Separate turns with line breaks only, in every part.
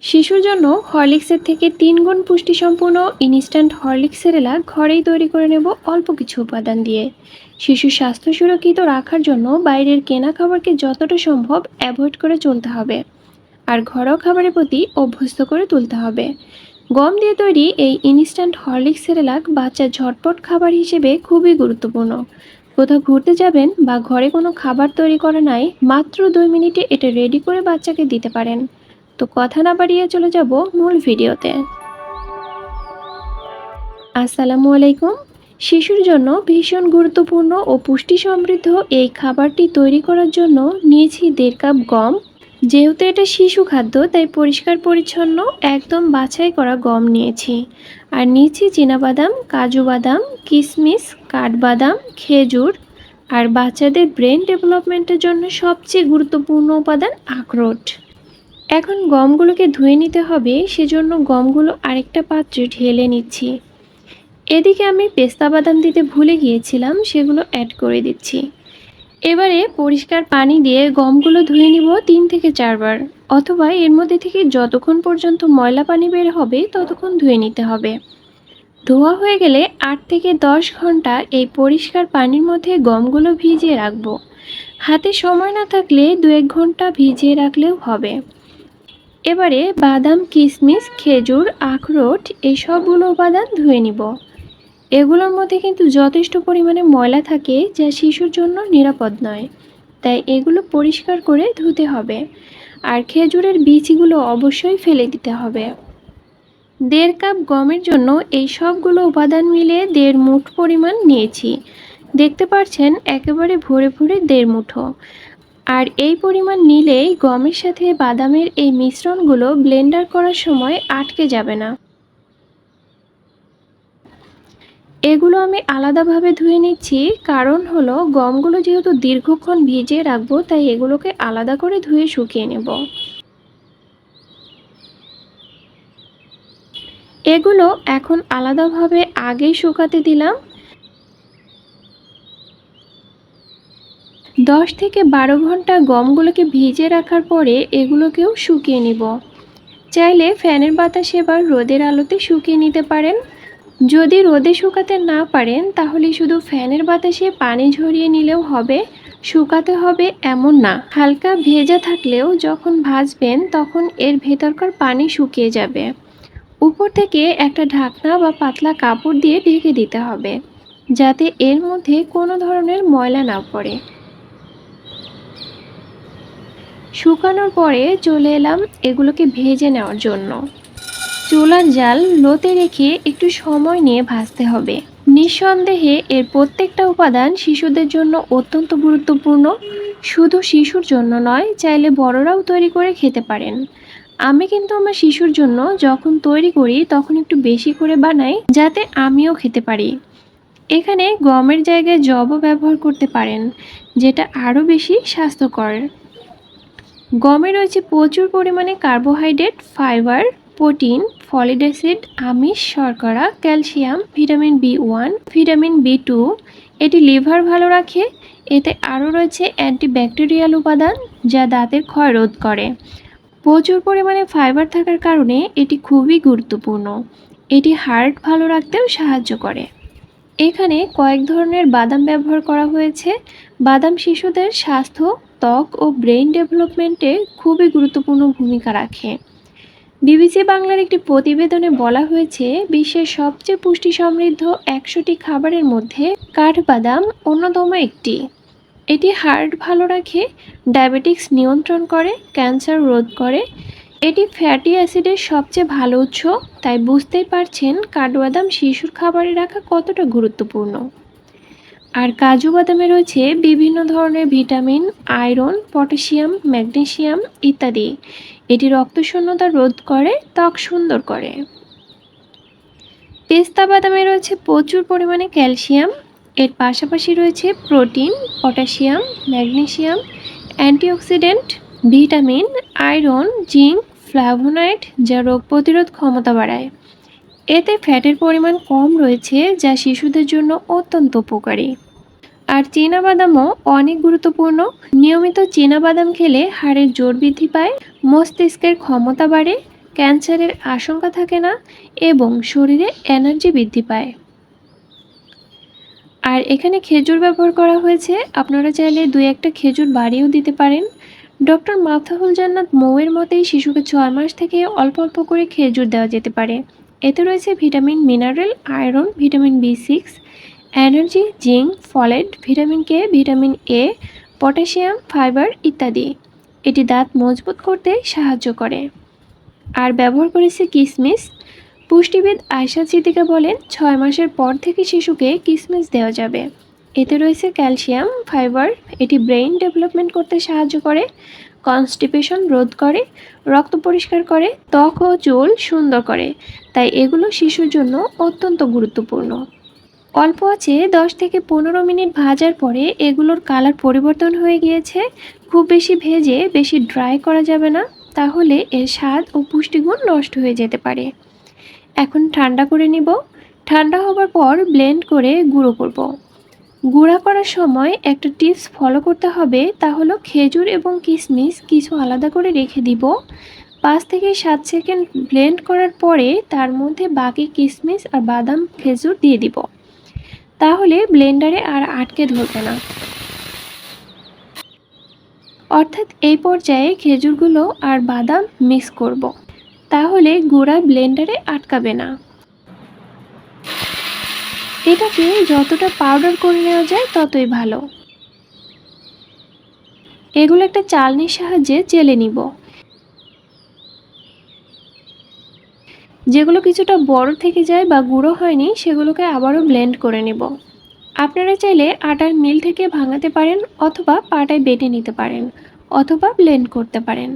শিশুর জন্য হরলিক্সের থেকে 3 গুণ পুষ্টিসম্পন্ন ইনস্ট্যান্ট হরলিক্স সেরেলাক ঘরেই তৈরি করে নেব অল্প কিছু উপাদান দিয়ে। শিশুর স্বাস্থ্য সুরক্ষিত রাখার জন্য বাইরের কেনা খাবারকে যতটা সম্ভব অ্যাভয়েড করে চলতে হবে, আর ঘরোয়া খাবারের প্রতি অভ্যস্ত করে তুলতে হবে। গম দিয়ে তৈরি এই ইনস্ট্যান্ট হরলিক্স সেরেলাক বাচ্চার ঝটপট খাবার হিসেবে খুবই গুরুত্বপূর্ণ। কোথাও ঘুরতে যাবেন বা ঘরে কোনো খাবার তৈরি করা নাই, মাত্র 2 মিনিটে এটা রেডি করে বাচ্চাকে দিতে পারেন। তো কথা না বাড়িয়ে চলে যাব মূল ভিডিওতে। আসসালামু আলাইকুম। শিশুর জন্য ভীষণ গুরুত্বপূর্ণ ও পুষ্টি সমৃদ্ধ এই খাবারটি তৈরি করার জন্য নিয়েছি 1.5 কাপ গম। যেহেতু এটা শিশু খাদ্য, তাই পরিষ্কার পরিচ্ছন্ন একদম বাছাই করা গম নিয়েছি। আর নিয়েছি চীনাবাদাম, কাজু বাদাম, কিশমিশ, কাঠবাদাম, খেজুর, আর বাচ্চাদের ব্রেন ডেভেলপমেন্টের জন্য সবচেয়ে গুরুত্বপূর্ণ উপাদান আখরোট। এখন গমগুলোকে ধুয়ে নিতে হবে, সেজন্য গমগুলো আরেকটা পাত্রে ঢেলে নিচ্ছি। এদিকে আমি পেস্তা বাদাম দিতে ভুলে গিয়েছিলাম, সেগুলো অ্যাড করে দিচ্ছি। এবারে পরিষ্কার পানি দিয়ে গমগুলো ধুয়ে নিব 3 থেকে 4 বার, অথবা এর মধ্যে থেকে যতক্ষণ পর্যন্ত ময়লা পানি বের হবে ততক্ষণ ধুয়ে নিতে হবে। ধোয়া হয়ে গেলে 8 থেকে 10 ঘন্টা এই পরিষ্কার পানির মধ্যে গমগুলো ভিজিয়ে রাখবো। হাতে সময় না থাকলে 2-1 ঘন্টা ভিজিয়ে রাখলেও হবে। এবারে বাদাম, কিশমিশ, খেজুর, আখরোট এই সবগুলো উপাদান ধুয়ে নিব। এগুলোর মধ্যে কিন্তু যথেষ্ট পরিমাণে ময়লা থাকে, যা শিশুর জন্য নিরাপদ নয়, তাই এগুলো পরিষ্কার করে ধুতে হবে। আর খেজুরের বীজগুলো অবশ্যই ফেলে দিতে হবে। 1.5 কাপ গমের জন্য এই সবগুলো উপাদান মিলে 1.5 মুঠ পরিমাণ নিয়েছি। দেখতে পাচ্ছেন একেবারে ভরে ভরে 1.5 মুঠো। আর এই পরিমাণ নিলেই গমের সাথে বাদামের এই মিশ্রণগুলো ব্লেন্ডার করার সময় আটকে যাবে না। এগুলো আমি আলাদাভাবে ধুয়ে নিচ্ছি, কারণ হলো গমগুলো যেহেতু দীর্ঘক্ষণ ভিজিয়ে রাখবো, তাই এগুলোকে আলাদা করে ধুয়ে শুকিয়ে নেব। এগুলো এখন আলাদাভাবে আগেই শুকাতে দিলাম। 10 থেকে 12 ঘন্টা গমগুলোকে ভিজিয়ে রাখার পরে এগুলোকেও শুকিয়ে নিব। চাইলে ফ্যানের বাতাসে বা রোদের আলোতে শুকিয়ে নিতে পারেন। যদি রোদে শুকাতে না পারেন, তাহলে শুধু ফ্যানের বাতাসে পানি ঝরিয়ে নিলেও হবে, শুকাতে হবে এমন না। হালকা ভেজা থাকলেও যখন ভাজবেন তখন এর ভেতরকার পানি শুকিয়ে যাবে। উপর থেকে একটা ঢাকনা বা পাতলা কাপড় দিয়ে ঢেকে দিতে হবে, যাতে এর মধ্যে কোনো ধরনের ময়লা না পড়ে। শুকানোর পরে চলে এলাম এগুলোকে ভেজে নেওয়ার জন্য। চুলার জাল লোতে রেখে একটু সময় নিয়ে ভাজতে হবে। নিঃসন্দেহে এর প্রত্যেকটা উপাদান শিশুদের জন্য অত্যন্ত গুরুত্বপূর্ণ। শুধু শিশুর জন্য নয়, চাইলে বড়রাও তৈরি করে খেতে পারেন। আমি কিন্তু আমার শিশুর জন্য যখন তৈরি করি তখন একটু বেশি করে বানাই, যাতে আমিও খেতে পারি। এখানে গমের জায়গায় যবও ব্যবহার করতে পারেন, যেটা আরও বেশি স্বাস্থ্যকর। গমে রয়েছে প্রচুর পরিমাণে carbohydrate, fibre, protein, folic acid, আমিষ, শর্করা, calcium, vitamin B one, vitamin B2. এটি লিভার ভালো রাখে। এতে আরও রয়েছে অ্যান্টিব্যাকটেরিয়াল উপাদান, যা দাঁতের ক্ষয় রোধ করে। প্রচুর পরিমাণে ফাইবার থাকার কারণে এটি খুবই গুরুত্বপূর্ণ। এটি হার্ট ভালো রাখতেও সাহায্য করে। এখানে কয়েক ধরনের বাদাম ব্যবহার করা হয়েছে। বাদাম শিশুদের স্বাস্থ্য, ত্বক ও ব্রেইন ডেভেলপমেন্টে খুবই গুরুত্বপূর্ণ ভূমিকা রাখে। বিবিসি বাংলার একটি প্রতিবেদনে বলা হয়েছে, বিশ্বের সবচেয়ে পুষ্টি সমৃদ্ধ 100টি খাবারের মধ্যে কাঠবাদাম অন্যতম একটি। এটি হার্ট ভালো রাখে, ডায়াবেটিক্স নিয়ন্ত্রণ করে, ক্যান্সার রোধ করে। এটি ফ্যাটি অ্যাসিডের সবচেয়ে ভালো উৎস, তাই বুঝতেই পারছেন কাঠবাদাম শিশুর খাবারে রাখা কতটা গুরুত্বপূর্ণ। আর কাজু বাদামে রয়েছে বিভিন্ন ধরনের ভিটামিন, আয়রন, পটাশিয়াম, ম্যাগনেসিয়াম ইত্যাদি। এটি রক্তশূন্যতা রোধ করে, ত্বক সুন্দর করে। পেস্তা বাদামে রয়েছে প্রচুর পরিমাণে ক্যালসিয়াম। এর পাশাপাশি রয়েছে protein, potassium, magnesium, antioxidant, vitamin, iron, zinc, flavonoid, যা রোগ প্রতিরোধ ক্ষমতা বাড়ায়। এতে ফ্যাটের পরিমাণ কম রয়েছে, যা শিশুদের জন্য অত্যন্ত উপকারী। আর চীনাবাদামও অনেক গুরুত্বপূর্ণ। নিয়মিত চীনাবাদাম খেলে হাড়ের জোর বৃদ্ধি পায়, মস্তিষ্কের ক্ষমতা বাড়ে, ক্যান্সারের আশঙ্কা থাকে না এবং শরীরে এনার্জি বৃদ্ধি পায়। আর এখানে খেজুর ব্যবহার করা হয়েছে, আপনারা চাইলে 2-1টা খেজুর বাড়িয়েও দিতে পারেন। ডক্টর মাফতাহুল জান্নাত মৌয়ের মতেই শিশুকে 6 মাস থেকে অল্প অল্প করে খেজুর দেওয়া যেতে পারে। এতে রয়েছে vitamin, mineral, iron, vitamin B6, energy, zinc, folate, vitamin K, vitamin A, potassium, fibre ইত্যাদি। এটি দাঁত মজবুত করতে সাহায্য করে। আর ব্যবহার করেছে কিশমিশ। পুষ্টিবিদ আয়শা সিদ্দিকা বলেন 6 মাসের পর থেকে শিশুকে কিশমিশ দেওয়া যাবে। এতে রয়েছে ক্যালসিয়াম, ফাইবার। এটি ব্রেইন ডেভেলপমেন্ট করতে সাহায্য করে, কনস্টিপেশন রোধ করে, রক্ত পরিষ্কার করে, ত্বক ও চুল সুন্দর করে। তাই এগুলো শিশুর জন্য অত্যন্ত গুরুত্বপূর্ণ। অল্প আছে 10 থেকে 15 মিনিট ভাজার পরে এগুলোর কালার পরিবর্তন হয়ে গিয়েছে। খুব বেশি ভেজে বেশি ড্রাই করা যাবে না, তাহলে এর স্বাদ ও পুষ্টিগুণ নষ্ট হয়ে যেতে পারে। এখন ঠান্ডা করে নিব। ঠান্ডা হবার পর ব্লেন্ড করে গুঁড়ো করব। গুঁড়া করার সময় একটা টিপস ফলো করতে হবে, তা হলো খেজুর এবং কিশমিশ কিছু আলাদা করে রেখে দিব। 5 থেকে 7 সেকেন্ড ব্লেন্ড করার পরে তার মধ্যে বাকি কিশমিশ আর বাদাম খেজুর দিয়ে দিব। তাহলে ব্লেন্ডারে আর আটকে ধরবে না। অর্থাৎ এই পর্যায়ে খেজুরগুলো আর বাদাম মিক্স করব। তাহলে গুঁড়া ব্লেন্ডারে আটকাবে না। এটাকে যতটা পাউডার করে নেওয়া যায় ততই ভালো। এগুলো একটা চালনির সাহায্যে চেলে নিব। যেগুলো কিছুটা বড় থেকে যায় বা গুঁড়ো হয়নি সেগুলোকে আবারও ব্লেন্ড করে নেব। আপনারা চাইলে আটার মিল থেকে ভাঙাতে পারেন, অথবা পাটায় বেটে নিতে পারেন, অথবা ব্লেন্ড করতে পারেন।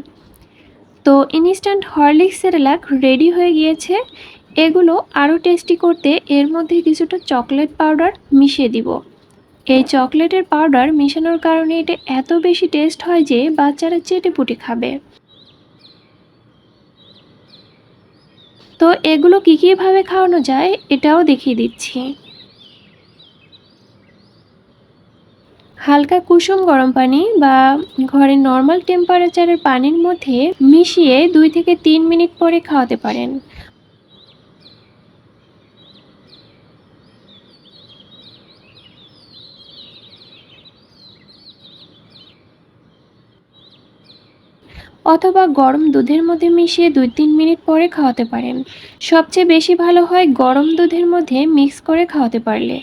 তো ইনস্ট্যান্ট হরলিক্স সেরেলাক রেডি হয়ে গিয়েছে। এগুলো আরও টেস্টি করতে এর মধ্যে কিছুটা চকলেট পাউডার মিশিয়ে দিব। এই চকলেটের পাউডার মেশানোর কারণে এটা এত বেশি টেস্ট হয় যে বাচ্চারা চেটেপুটে খাবে। তো এগুলো কীভাবে খাওয়ানো যায় এটাও দেখিয়ে দিচ্ছি। হালকা কুসুম গরম পানি বা ঘরের নর্মাল টেম্পারেচারের পানির মধ্যে মিশিয়ে 2 থেকে 3 মিনিট পরে খাওয়াতে পারেন। অথবা গরম দুধের মধ্যে মিশিয়ে 2-3 মিনিট পরে খাওয়াতে পারেন। সবচেয়ে বেশি ভালো হয় গরম দুধের মধ্যে মিক্স করে খাওয়াতে পারলে,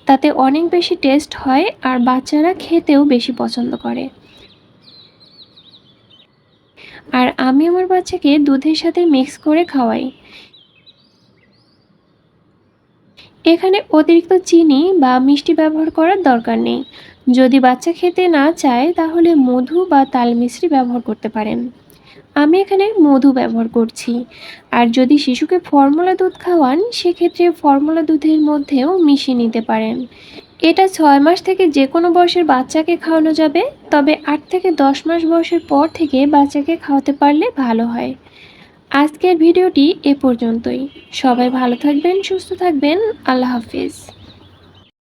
তাতে অনেক বেশি টেস্ট হয় আর বাচ্চারা খেতেও বেশি পছন্দ করে। আর আমি আমার বাচ্চাকে দুধের সাথে মিক্স করে খাওয়াই। এখানে অতিরিক্ত চিনি বা মিষ্টি ব্যবহার করার দরকার নেই। যদি বাচ্চা খেতে না চায় তাহলে মধু বা তাল মিশ্রি ব্যবহার করতে পারেন। আমি এখানে মধু ব্যবহার করছি। আর যদি শিশুকে ফর্মুলা দুধ খাওয়ান সেক্ষেত্রে ফর্মুলা দুধের মধ্যেও মিশিয়ে নিতে পারেন। এটা 6 মাস থেকে যে কোনো বয়সের বাচ্চাকে খাওয়ানো যাবে, তবে 8 থেকে 10 মাস বয়সের পর থেকে বাচ্চাকে খাওয়াতে পারলে ভালো হয়। আজকের ভিডিওটি এ পর্যন্তই। সবাই ভালো থাকবেন, সুস্থ থাকবেন। আল্লাহ হাফিজ।